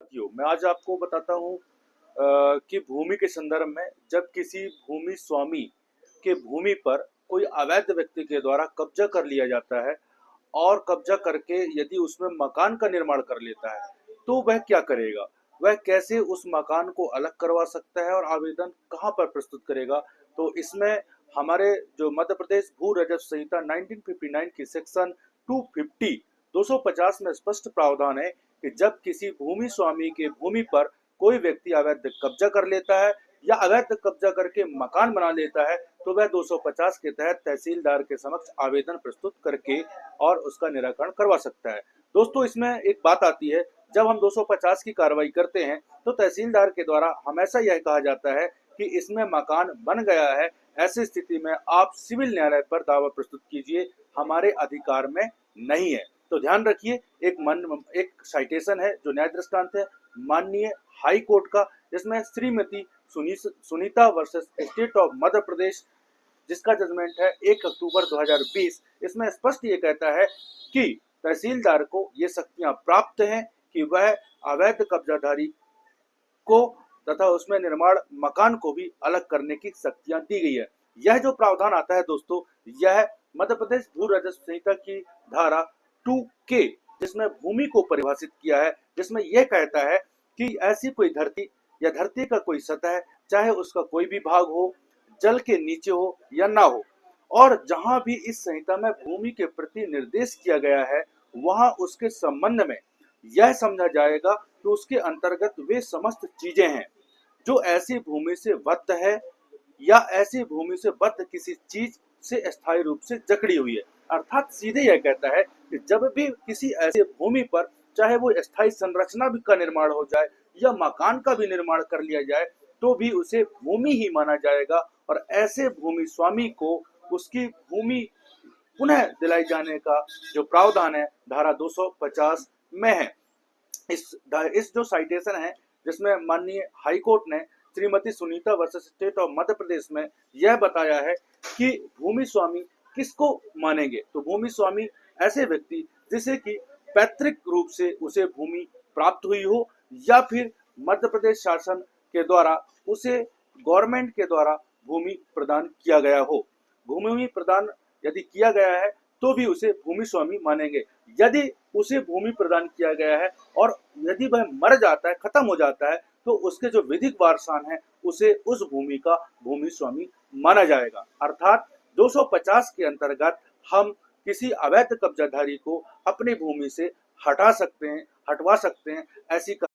साथियों, मैं आज आपको बताता हूँ कि भूमि के संदर्भ में जब किसी भूमि स्वामी के भूमि पर कोई अवैध व्यक्ति के द्वारा कब्जा कर लिया जाता है और कब्जा करके यदि उसमें मकान का निर्माण कर लेता है, तो वह क्या करेगा? वह कैसे उस मकान को अलग करवा सकता है और आवेदन कहाँ पर प्रस्तुत करेगा? तो इसमें हमारे जो मध्य प्रदेश भू राजस्व संहिता 1959 की सेक्शन 250 250 में स्पष्ट प्रावधान है कि जब किसी भूमि स्वामी के भूमि पर कोई व्यक्ति अवैध कब्जा कर लेता है या अवैध कब्जा करके मकान बना लेता है, तो वह 250 के तहत तहसीलदार के समक्ष आवेदन प्रस्तुत करके और उसका निराकरण करवा सकता है। दोस्तों, इसमें एक बात आती है, जब हम 250 की कार्रवाई करते हैं तो तहसीलदार के द्वारा हमेशा यह कहा जाता है कि इसमें मकान बन गया है। ऐसी स्थिति में आप सिविल न्यायालय पर दावा प्रस्तुत कीजिए, हमारे अधिकार में नहीं है। तो ध्यान रखिए, एक साइटेशन है जो न्याय दृष्टांत है माननीय हाई कोर्ट का, जिसमें Shrimati Sunita versus state of Madhya Pradesh, जिसका जजमेंट है 1 अक्टूबर 2020। इसमें स्पष्ट ये कहता है कि तहसीलदार को ये शक्तियां प्राप्त हैं कि वह अवैध कब्जाधारी को तथा उसमें निर्माण मकान को भी अलग करने की शक्तियां दी गई है। यह जो प्रावधान आता है दोस्तों, यह मध्य प्रदेश भू राजस्व संहिता की धारा 2K, जिसमें भूमि को परिभाषित किया है, जिसमें यह कहता है कि ऐसी कोई धरती या धरती का कोई सतह, चाहे उसका कोई भी भाग हो, जल के नीचे हो या ना हो, और जहां भी इस संहिता में भूमि के प्रति निर्देश किया गया है, वहां उसके संबंध में यह समझा जाएगा कि उसके अंतर्गत वे समस्त चीजें हैं जो ऐसी भूमि से बद्ध है या ऐसी भूमि से बद्ध किसी चीज से स्थायी रूप से जकड़ी हुई है। अर्थात सीधे यह कहता है कि जब भी किसी ऐसे भूमि पर, चाहे वो स्थायी संरचना भी का निर्माण हो जाए या मकान का भी निर्माण कर लिया जाए, तो भी उसे भूमि ही माना जाएगा और ऐसे भूमि स्वामी को उसकी भूमि पुनः दिलाई जाने का जो प्रावधान है धारा 250 में है। इस जो साइटेशन है, जिसमें माननीय हाई कोर्ट ने Shrimati Sunita versus state of Madhya Pradesh में यह बताया है कि भूमि स्वामी किसको मानेंगे। तो भूमि स्वामी ऐसे व्यक्ति जिसे कि पैतृक रूप से उसे भूमि प्राप्त हुई हो या फिर मध्य प्रदेश शासन के द्वारा उसे गवर्नमेंट के द्वारा भूमि प्रदान किया गया हो। भूमि प्रदान यदि किया गया है तो भी उसे भूमि स्वामी मानेंगे। यदि उसे भूमि प्रदान किया गया है और यदि वह मर जाता है, खत्म हो जाता है, तो उसके जो विधिक वारसान है उसे उस भूमि का भूमि स्वामी माना जाएगा। अर्थात 250 के अंतर्गत हम किसी अवैध कब्जाधारी को अपनी भूमि से हटवा सकते हैं। ऐसी